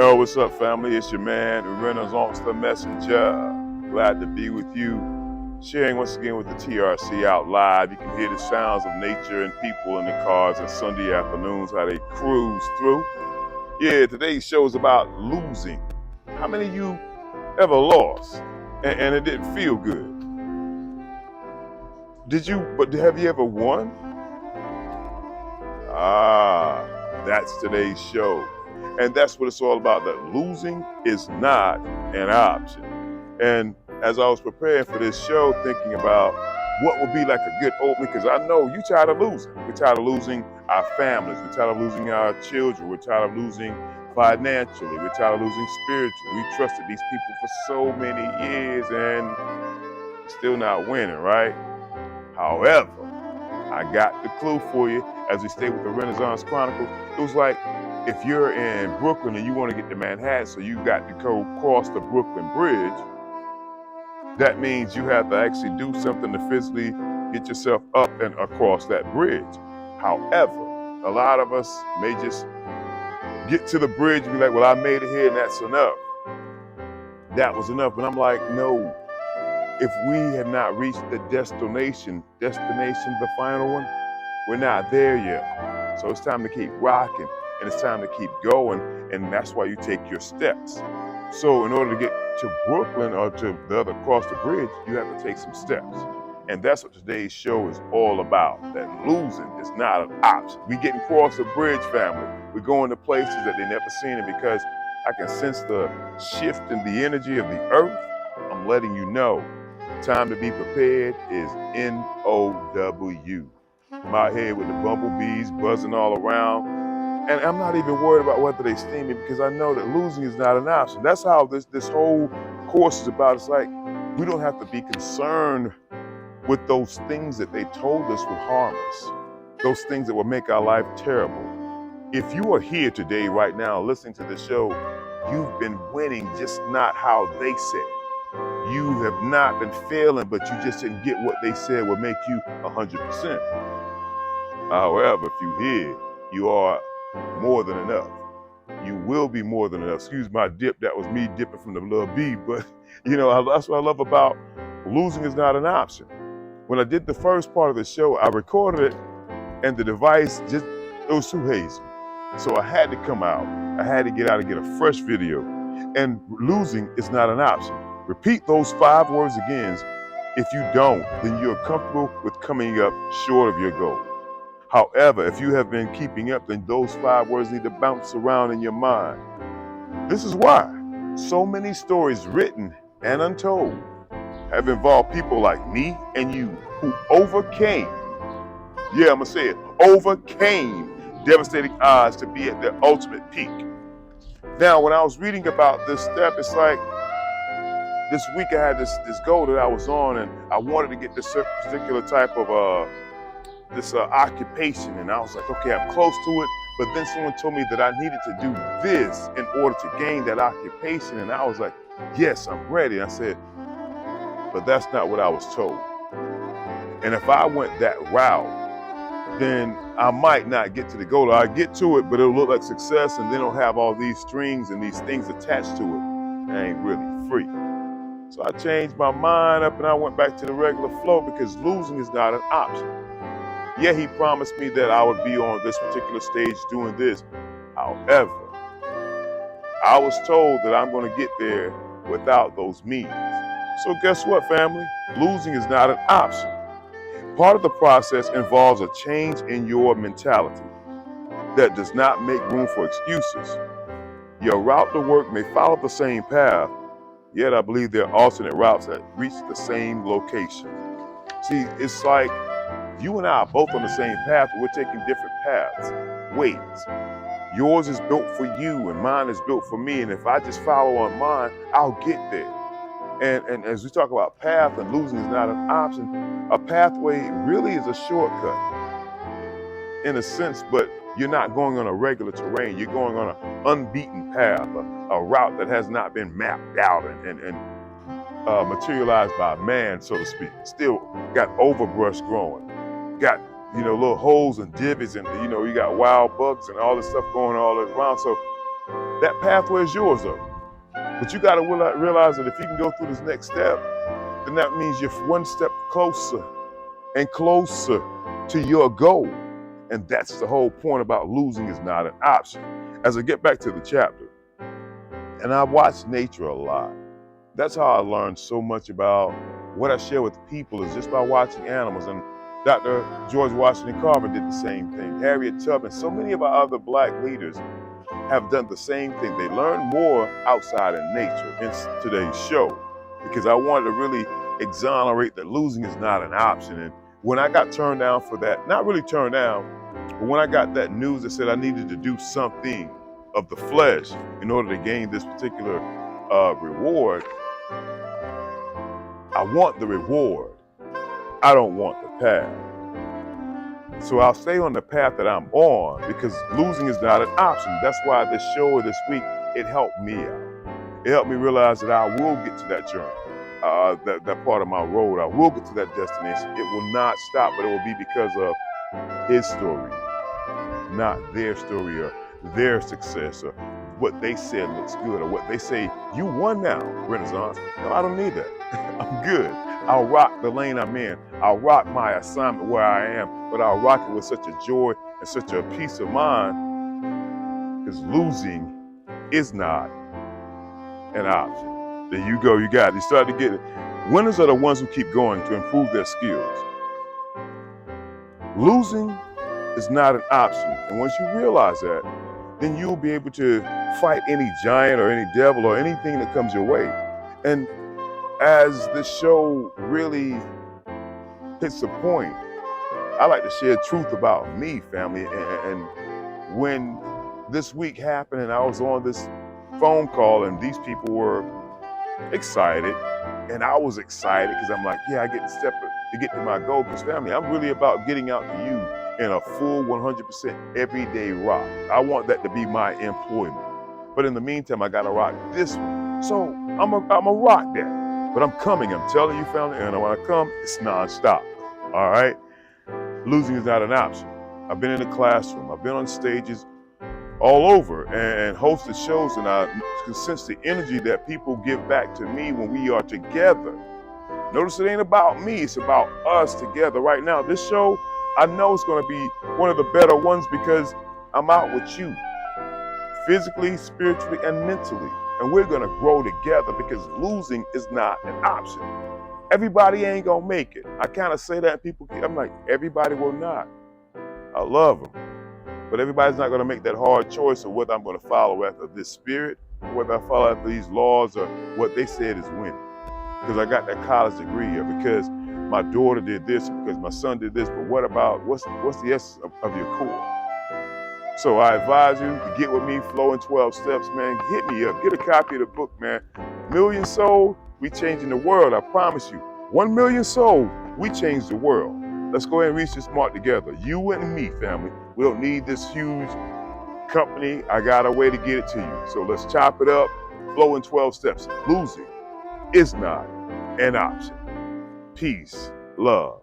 Yo, what's up, family? It's your man, Renaissance the Messenger. Glad to be with you, sharing once again with the TRC out live. You can hear the sounds of nature and people in the cars on Sunday afternoons, how they cruise through. Yeah, today's show is about losing. How many of you ever lost and it didn't feel good? But have you ever won? That's today's show. And that's what it's all about, that losing is not an option. And as I was preparing for this show, thinking about what would be like a good opening, because I know you're tired of losing. We're tired of losing our families. We're tired of losing our children. We're tired of losing financially. We're tired of losing spiritually. We trusted these people for so many years and still not winning, right? However, I got the clue for you as we stay with the Renaissance Chronicles. It was like, if you're in Brooklyn and you want to get to Manhattan, so you got to go cross the Brooklyn Bridge, that means you have to actually do something to physically get yourself up and across that bridge. However, a lot of us may just get to the bridge and be like, well, I made it here and that's enough. That was enough. But I'm like, no, if we have not reached the destination, the final one, we're not there yet. So it's time to keep rocking. And it's time to keep going, and that's why you take your steps. So in order to get to Brooklyn or to the other across the bridge, you have to take some steps. And that's what today's show is all about, that losing is not an option. We getting across the bridge, family. We're going to places that they never seen it, because I can sense the shift in the energy of the earth. I'm letting you know, time to be prepared is N-O-W. I'm out here with the bumblebees buzzing all around. And I'm not even worried about whether they sting me, because I know that losing is not an option. That's how this whole course is about. It's like, we don't have to be concerned with those things that they told us would harm us, those things that would make our life terrible. If you are here today, right now, listening to the show, you've been winning, just not how they said. You have not been failing, but you just didn't get what they said would make you 100%. However, if you're here, you are more than enough. You will be more than enough. Excuse my dip, that was me dipping from the little B, but that's what I love about losing is not an option. When I did the first part of the show, I recorded it and the device it was too hazy. So I had to come out. I had to get out and get a fresh video. And losing is not an option. Repeat those 5 words again. If you don't, then you're comfortable with coming up short of your goal. However, if you have been keeping up, then those 5 words need to bounce around in your mind. This is why so many stories written and untold have involved people like me and you who overcame, I'm gonna say it, overcame devastating odds to be at their ultimate peak. Now, when I was reading about this step, it's like, this week I had this goal that I was on, and I wanted to get this particular type of occupation, and I was like, okay, I'm close to it, but then someone told me that I needed to do this in order to gain that occupation, and I was like, yes, I'm ready. And I said, but that's not what I was told. And if I went that route, then I might not get to the goal. I get to it, but it'll look like success, and then it'll have all these strings and these things attached to it. It ain't really free. So I changed my mind up and I went back to the regular flow, because losing is not an option. Yeah, he promised me that I would be on this particular stage doing this. However, I was told that I'm going to get there without those means. So guess what, family? Losing is not an option. Part of the process involves a change in your mentality that does not make room for excuses. Your route to work may follow the same path, yet I believe there are alternate routes that reach the same location. See, it's like you and I are both on the same path, but we're taking different paths, ways. Yours is built for you and mine is built for me. And if I just follow on mine, I'll get there. And as we talk about path and losing is not an option, a pathway really is a shortcut in a sense, but you're not going on a regular terrain. You're going on an unbeaten path, a route that has not been mapped out and materialized by man, so to speak. Still got overbrush growing, got little holes and divots, and you got wild bugs and all this stuff going all around. So That pathway is yours though. But you got to realize that if you can go through this next step, then that means you're one step closer and closer to your goal. And that's the whole point about losing is not an option. As I get back to the chapter, and I watch nature a lot. That's how I learned so much about what I share with people is just by watching animals. And Dr. George Washington Carver did the same thing. Harriet Tubman, so many of our other Black leaders have done the same thing. They learn more outside in nature. Hence today's show, because I wanted to really exonerate that losing is not an option. And when I got turned down for that, not really turned down, but when I got that news that said I needed to do something of the flesh in order to gain this particular reward, I want the reward. I don't want the path. So I'll stay on the path that I'm on because losing is not an option. That's why this show this week, it helped me out. It helped me realize that I will get to that journey, that part of my road. I will get to that destination. It will not stop, but it will be because of his story, not their story or their success or what they said looks good or what they say, you won now, Renaissance. No, I don't need that. I'm good. I'll rock the lane I'm in. I'll rock my assignment where I am, but I'll rock it with such a joy and such a peace of mind because losing is not an option. There you go, you got it. You start to get it. Winners are the ones who keep going to improve their skills. Losing is not an option. And once you realize that, then you'll be able to fight any giant or any devil or anything that comes your way. And as the show really hits the point, I like to share truth about me, family. And when this week happened and I was on this phone call and these people were excited and I was excited because I'm like, yeah, I get to step to get to my goal. Because family, I'm really about getting out to you in a full 100% everyday rock. I want that to be my employment. But in the meantime, I gotta rock this one. So I'm a rock that. But I'm coming, I'm telling you, family, and when I come, it's nonstop. All right? Losing is not an option. I've been in the classroom, I've been on stages all over and hosted shows, and I can sense the energy that people give back to me when we are together. Notice it ain't about me, it's about us together. Right now, this show, I know it's gonna be one of the better ones because I'm out with you, physically, spiritually, and mentally. And we're gonna grow together because losing is not an option. Everybody ain't gonna make it. I kind of say that and people, I'm like, everybody will not. I love them. But everybody's not gonna make that hard choice of whether I'm gonna follow after this spirit, or whether I follow after these laws or what they said is winning. Because I got that college degree or because my daughter did this, or because my son did this, but what about, what's the essence of your core? So I advise you to get with me, Flow in 12 Steps, man. Hit me up, get a copy of the book, man. 1,000,000 sold, we changing the world, I promise you. 1,000,000 sold, we change the world. Let's go ahead and reach this mark together. You and me, family. We don't need this huge company. I got a way to get it to you. So let's chop it up. Flow in 12 Steps. Losing is not an option. Peace, love.